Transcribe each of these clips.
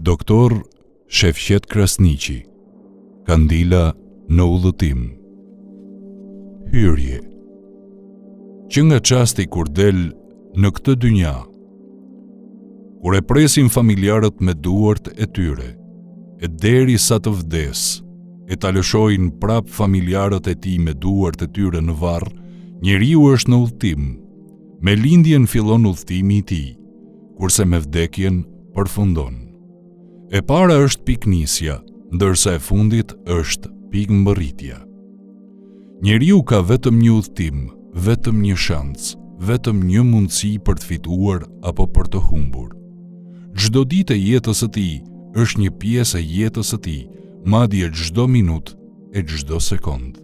Doktor Shefqet Krasniqi, Kandila në udhëtim. Hyrje. Që nga çasti kur del në këtë dynja, kur e presin familjarët me duart e tyre, e deri sa të vdes, e ta lëshojnë prap familjarët e tij me duart e tyre në varr, njeriu është në udhëtim. Me lindjen fillon udhëtimi i tij, kurse me vdekjen përfundon. E para është piknisja, ndërsa e fundit është pikëmbërritja. Njeriu ka vetëm një udhëtim, vetëm një shans, vetëm një mundësi për të fituar apo për të humbur. Çdo ditë e jetës së tij është një pjesë e jetës së tij, madje çdo minutë e çdo sekond.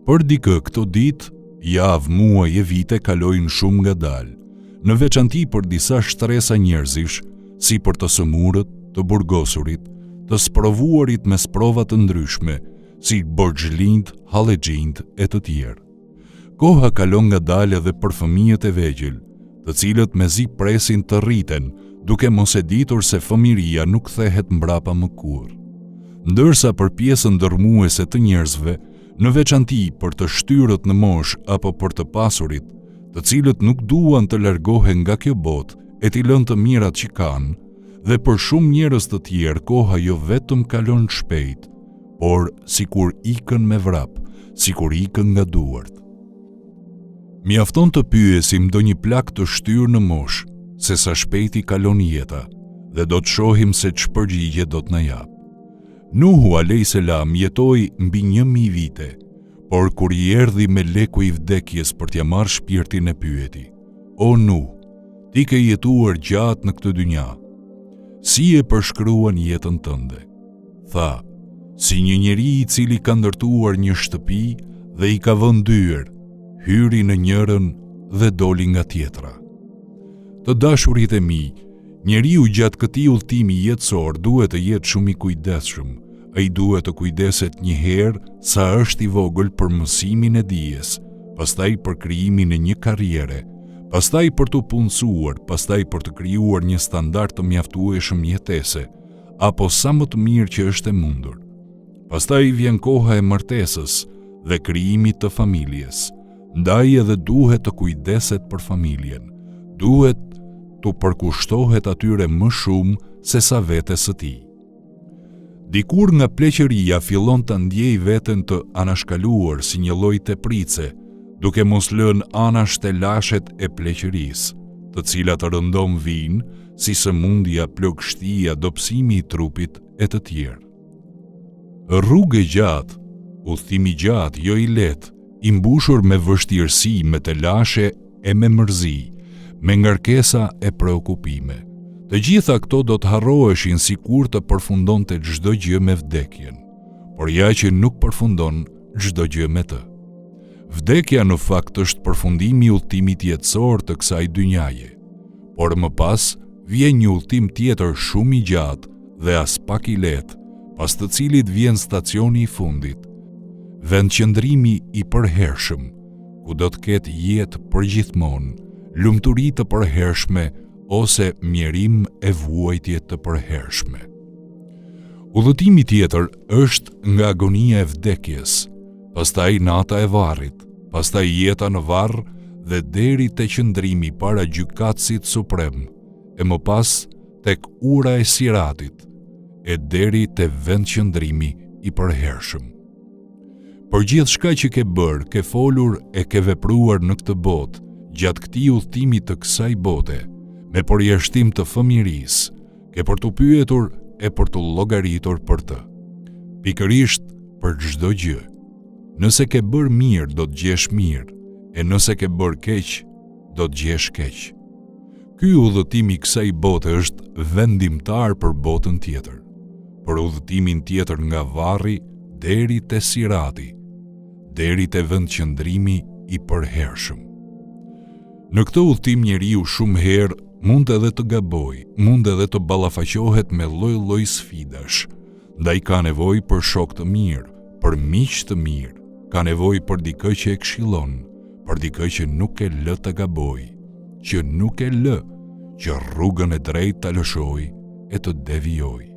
Për dikë këto ditë, javë, muaj e vite kalojnë shumë ngadalë, në veçanti për disa shtresa njerëzish, si për të sëmurët, të burgosurit, të sprovuarit me sprova të ndryshme, si borxhlind, hallexhind e të tjerë. Koha kalon ngadalë edhe për fëmijët e vegjël, të cilët mezi presin të rriten, duke mos e ditur se fëmiria nuk kthehet mbrapa më kurrë. Ndërsa për pjesën dërmuese të njerëzve, në veçanti për të shtyrët në moshë apo për të pasurit, të cilët nuk duan të largohen nga kjo botë e t'i lënë të mirat që kanë, dhe për shumë njerëz të tjerë koha jo vetëm kalon shpejt, por sikur ikën me vrap, sikur ikën nga duart. Mjafton të pyesim ndonjë plak të shtyrë në moshë, se sa shpejti kalon jeta, dhe do të shohim se ç'përgjigje do të na jap. Nuhu a.s. jetoi mbi 1000 vite, por kur i erdhi me leku i vdekjes për t'ia marrë shpirtin e pyeti: "O Nuh, ti ke jetuar gjatë në këtë dynja. Si e përshkruan jetën tënde?" Tha: "Si një njeri i cili ka ndërtuar një shtëpi dhe i ka vënë dyer, hyri në njërin dhe doli nga tjetra." Të dashurit e mi, njeriu gjatë këtij udhëtimi jetësor duhet të jetë shumë i kujdesshëm. Ai duhet të kujdeset një herë sa është i vogël për mësimin e dijes, pastaj për krijimin e një karriere, pastaj për të punësuar, pastaj për të krijuar një standard të mjaftueshëm jetese, apo sa më të mirë që është e mundur. Pastaj vjen koha e martesës dhe krijimit të familjes. Ndaj edhe duhet të kujdeset për familjen. Duhet të përkushtohet atyre më shumë se sa vetes së tij. Dikur nga pleqëria fillon të ndjej veten të anashkaluar si një lloj teprice, duke mos lënë anash të lashet e pleqërisë, të cilat rëndom vijnë si sëmundja, plogështia, dobësimi i trupit e të tjerë. Rrugë gjatë, udhëtimi gjatë, jo i lehtë, i mbushur me vështirësi, me të lashe e me mërzi, me ngarkesa e preokupime. Të gjitha këto do të harroheshin sikur të përfundonte çdo gjë me vdekjen, por ja që nuk përfundon çdo gjë me të. Vdekja në fakt është përfundimi i udhëtimit jetësor të kësaj dynjaje, por më pas vjen një udhëtim tjetër shumë i gjatë dhe as pak i lehtë, pas të cilit vjen stacioni i fundit, vendqëndrimi i përhershëm, ku do të ketë jetë përgjithmonë, lumturi të përhershme ose mjerim e vuajtje të përhershme. Udhëtimi tjetër është nga agonia e vdekjes, pastaj nata e varrit, pastaj jeta në varr dhe deri te qëndrimi para gjykatësit suprem, e më pas tek ura e Siratit, e deri te vendqëndrimi i përhershëm. Për gjithçka që ke bërë, ke folur e ke vepruar në këtë botë, gjatë këtij udhëtimi të kësaj bote, me përjashtim të fëmirisë, ke për të pyetur e për të llogaritur për të. Pikërisht për çdo gjë. Nëse ke bërë mirë, do të gjesh mirë, e nëse ke bërë keq, do të gjesh keq. Ky udhëtim i kësaj bote është vendimtar për botën tjetër, për udhëtimin tjetër nga varri deri te Sirati, deri te vendqëndrimi i përhershëm. Në këtë udhëtim njeriu shumë herë mund edhe të gaboj, mund edhe të ballafaqohet me lloj-lloj sfidash, ndaj ka nevojë për shok të mirë, për miq të mirë, ka nevojë për dikë që e këshillon, për dikë që nuk e lë të gaboj, që nuk e lë, që rrugën e drejtë ta lëshoj e të devijojë.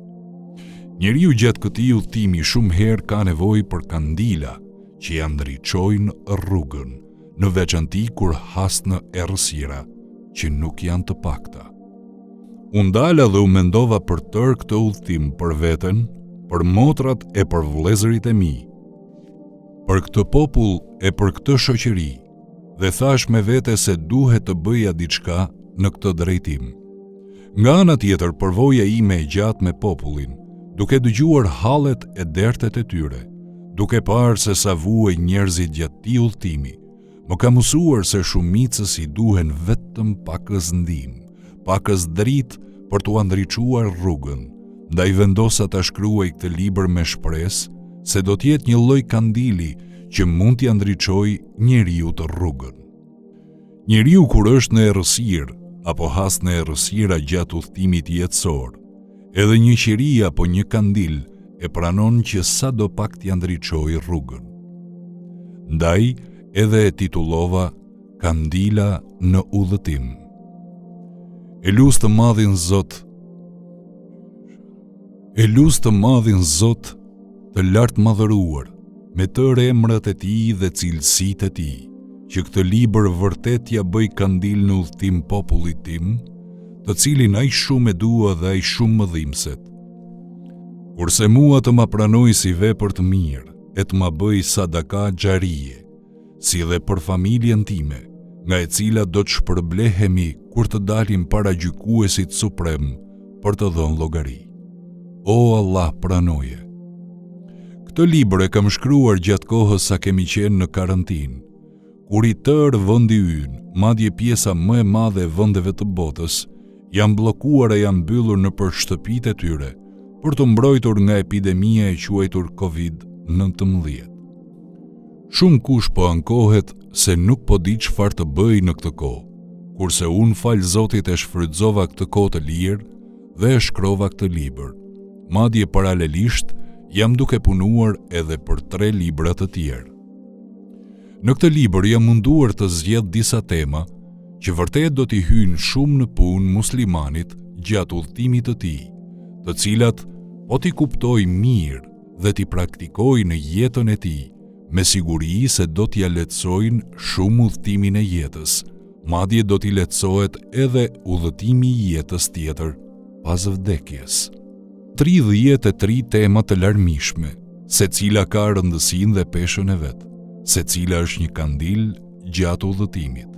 Njeriu gjatë këtij udhëtimi shumë herë ka nevojë për kandila që ja ndriçojnë rrugën, në veçanti kur has në errësira që nuk janë të pakta. U ndala dhe u mendova për tërë këtë udhëtim për veten, për motrat e për vëllezërit e mi, për këtë popull e për këtë shoqëri, dhe thash me vete se duhet të bëja diçka në këtë drejtim. Nga ana tjetër, përvoja ime e gjatë me popullin, duke dëgjuar hallet e dertet e tyre, duke parë se sa vuaj njerëzit gjatë këtij udhëtimi, më ka mësuar se shumicës i duhen vetëm pakës ndihmë, pakës dritë për t'u ndriçuar rrugën. Ndaj vendosa ta shkruaj këtë libër me shpresë se do t'jetë një lloj kandili që mund t'i ndriçojë njeriu të rrugën. Njeriu kur është në errësirë apo has në errësira gjatë udhëtimit jetësor, edhe një qiri apo një kandil e pranon që sa do pak t'i ndriçojë rrugën. Ndaj edhe e titullova Kandila në udhëtim. E lus të madhin Zot, të lartë madhëruar, me tërë emrat e tij dhe cilësitë e tij, që këtë libër vërtet ja bëj kandil në udhëtim popullit tim, të cilin ai shumë e dua dhe ai shumë më dhimbset. Kurse mua të ma pranoj si vepër të mirë, e të ma bëj sadaka xharije, si dhe për familjen time, nga e cila do të shpërblehemi kur të dalim para gjykuesit suprem për të dhënë llogari. O Allah, pranoje. Këtë libër e kam shkruar gjatë kohës sa kemi qenë në karantinë, kur i tërë vendi ynë, madje pjesa më e madhe e vendeve të botës, janë bllokuar e janë mbyllur nëpër shtëpitë e tyre për të mbrojtur nga epidemia e quajtur COVID-19. Shumë kush po ankohet se nuk po di çfarë të bëj në këtë kohë, kurse unë fal Zotit e shfrytëzova këtë kohë të lirë dhe e shkrova këtë libër. Madje paralelisht jam duke punuar edhe për 3 libra të tjerë. Në këtë libër jam munduar të zgjedh disa tema që vërtet do t'i hyjnë shumë në punë muslimanit gjatë udhëtimit të tij, të cilat po t'i kuptoj mirë dhe t'i praktikoj në jetën e tij, me siguri se do t'ja lehtësojnë shumë udhëtimin e jetës, madje do t'i lehtësohet edhe udhëtimi i jetës tjetër pas vdekjes. 33 tema të larmishme, secila ka rëndësinë dhe peshën e vet, secila është një kandil gjatë udhëtimit.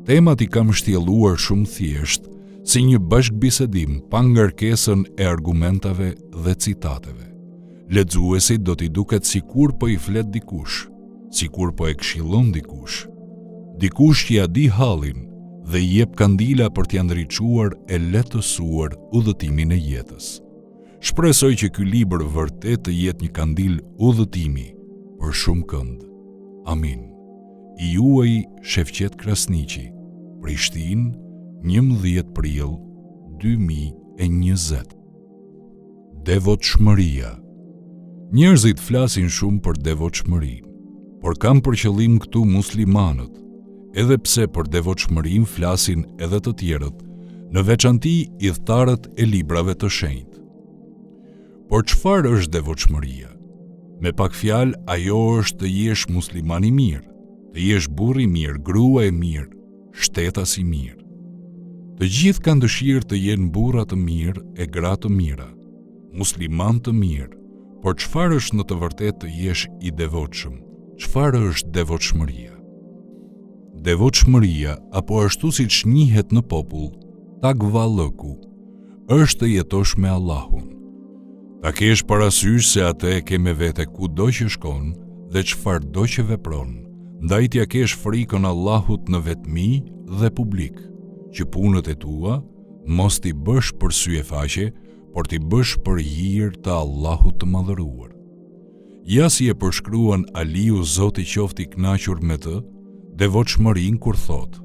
Temat i kam shtjelluar shumë thjesht, si një bashkëbisedim pa ngarkesën e argumentave dhe citateve. Lexuesit do t'i duket sikur po i flet dikush, sikur po e këshillon dikush. Dikush që ja di hallin dhe i jep kandila për t'i ndriçuar e lehtësuar udhëtimin e jetës. Shpresoj që ky libër vërtet të jetë një kandil udhëtimi për shumë kënd. Amin. I juaj Shefqet Krasniqi, Prishtinë, 11 prill 2020. Devotshmëria. Njerëzit flasin shumë për devotshmërinë, por kam për qëllim këtu muslimanët, edhe pse për devotshmërinë flasin edhe të tjerët, në veçanti idhtarët e librave të shenjtë. Por çfarë është devotshmëria? Me pak fjalë, ajo është të jesh musliman i mirë, të jesh burr i mirë, grua e mirë, shtetas i mirë. Të gjithë kanë dëshirë të jenë burra të mirë e gra të mira, musliman të mirë, por çfarë është në të vërtetë të jesh i devotshëm? Çfarë është devotshmëria? Devotshmëria, apo ashtu siç njihet në popull, takvallahu, është të jetosh me Allahun. Ta kesh parasysh se atë e ke me vete kudo që shkon dhe çfarëdo që vepron, ndaj t'ja kesh frikën Allahut në vetmi dhe publik, që punët e tua mos t'i bësh për sy e faqe, por t'i bësh për hir të Allahut të madhëruar. Ja si e përshkruan Aliu, Zoti qoftë i kënaqur me të, devotshmërinë kur thotë: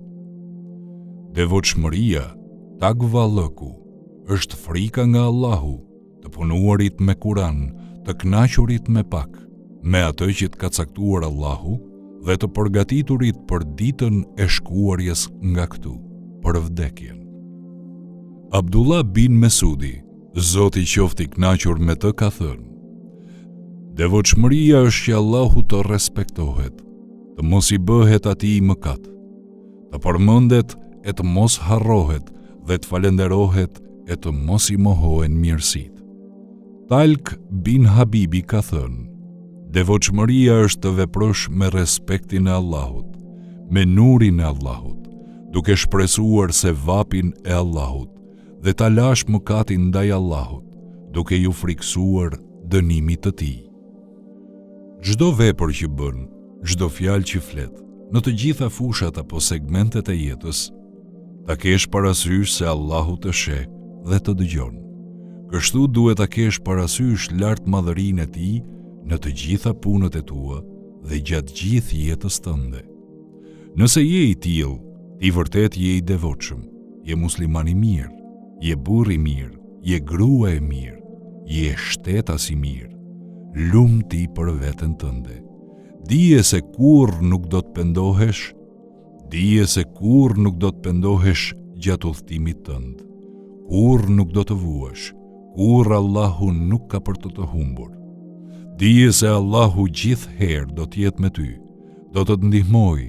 devotshmëria, takvallahu, është frika nga Allahu, të punuarit me Kur'an, të kënaqurit me pak, me atë që të ka caktuar Allahu dhe të përgatiturit për ditën e shkuarjes nga këtu, për vdekjen. Abdullah bin Mesudi, Zoti qoftë i kënaqur me të ka thënë: devotshmëria është që Allahu të respektohet, të mos i bëhet atij mëkat, të përmendet e të mos harrohet dhe të falenderohet e të mos i mohohen mirësitë. Talq bin Habibi ka thënë: devotshmëria është të veprosh me respektin e Allahut, me nurin e Allahut, duke shpresuar se vapin e Allahut dhe ta lash mëkatin ndaj Allahut, duke ju friksuar dënimit të tij. Çdo vepër që bën, çdo fjalë që flet, në të gjitha fushat apo segmentet e jetës, ta kesh parasysh se Allahu të sheh dhe të dëgjon. Kështu duhet ta kesh parasysh lart madhërinë e tij në të gjitha punët e tua dhe gjatë gjithë jetës tënde. Nëse je i tillë, ti vërtet je i devotshëm, je musliman i mirë, je burr i mirë, je grua e mirë, je shtetas i mirë. Lum ti për veten tënde. Dije se kurrë nuk do të pendohesh, dije se kurrë nuk do të pendohesh gjatë udhëtimit tënd. Kurrë nuk do të vuash, kurrë Allahu nuk ka për të humbur. Dije se Allahu gjithherë do të jetë me ty, do të ndihmoj,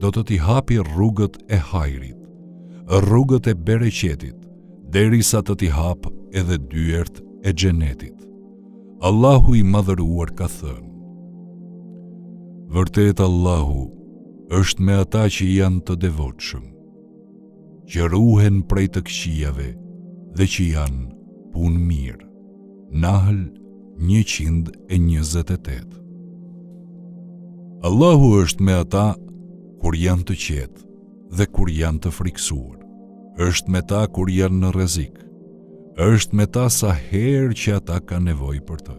do të t'i hapi rrugët e hajrit, rrugët e bereqetit, derisa të t'i hap edhe dyert e xhenetit. Allahu i madhëruar ka thënë: vërtet Allahu është me ata që janë të devotshëm, që ruhen prej të këqijave dhe që janë punë mirë. Nahl 128. Allahu është me ata kur janë të qetë dhe kur janë të friksuar. Është me ta kur janë në rrezik. Është me ta sa herë që ata kanë nevojë për të.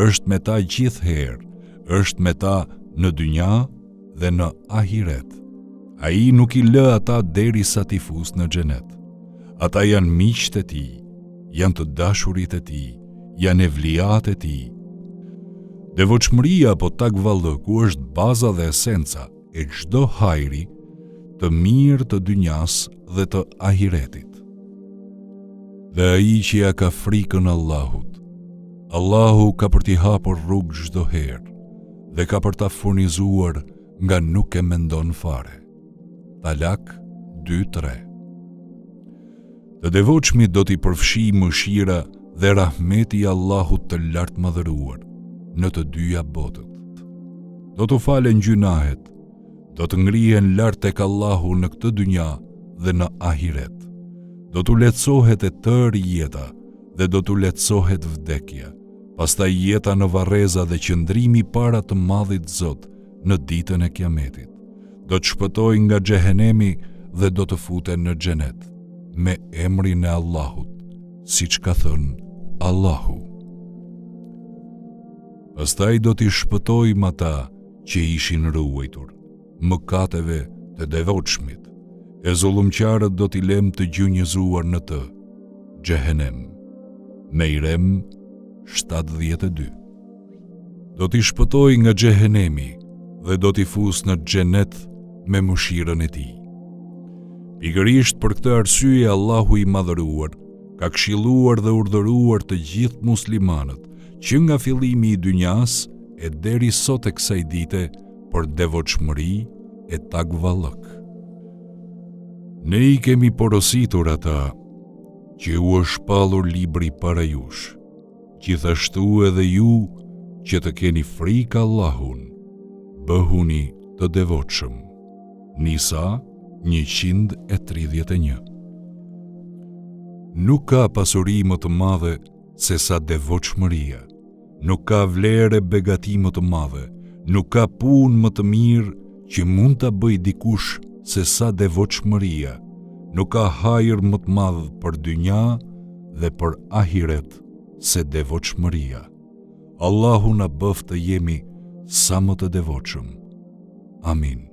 Është me ta gjithherë. Është me ta në dynja dhe në ahiret. Ai nuk i lë ata derisa t'i fusë në xhenet. Ata janë miqtë e tij, janë të dashurit e tij, janë evliat e tij. Devotshmëria apo takvallëku është baza dhe esenca e çdo hajri të mirë të dynjas dhe të ahiretit. Dhe ai që ja ka frikën Allahut, Allahu ka për t'i hapur rrugë çdo herë dhe ka për ta furnizuar nga nuk e mendon fare. Talak 2:3. Të devotshmit do t'i përfshijë mëshira dhe rahmeti i Allahut të lartë madhëruar në të dyja botët. Do t'u falen gjunahet, do të ngrihen lart tek Allahu në këtë dynja dhe në ahiret. Do t'u lehtësohet e tërë jeta dhe do t'u lehtësohet vdekja, pastaj jeta në varreza dhe qëndrimi para të madhit Zot në ditën e Kiametit. Do të shpëtoj nga xhehenemi dhe do të futen në xhenet me emrin e Allahut, siç ka thënë Allahu. Pastaj do t'i shpëtojmë ata që ishin ruajtur, mëkateve të devotshmit, e zullumqarët do t'i lëm të gjunjëzuar në të, xhehenem. Mejrem 72. Do t'i shpëtoj nga xhehenemi dhe do t'i fus në xhenet me mëshirën e tij. Pikërisht për këtë arsye Allahu i madhëruar ka këshilluar dhe urdhëruar të gjithë muslimanët që nga fillimi i dynjas e deri sot e kësaj dite për devotshmëri e takvallëk. Ne i kemi porositur ata që u është shpallur libri para jush, gjithashtu edhe ju që të keni frikë Allahun, bëhuni të devotshëm. Nisa 131. Nuk ka pasuri më të madhe se sa devotshmëria, nuk ka vlerë e begati më të madhe, nuk ka punë më të mirë që mund ta bëj dikush se sa devotshmëria, nuk ka hajër më të madh për dynja dhe për ahiret se devotshmëria. Allahu na bëft të jemi sa më të devotshëm. Amin.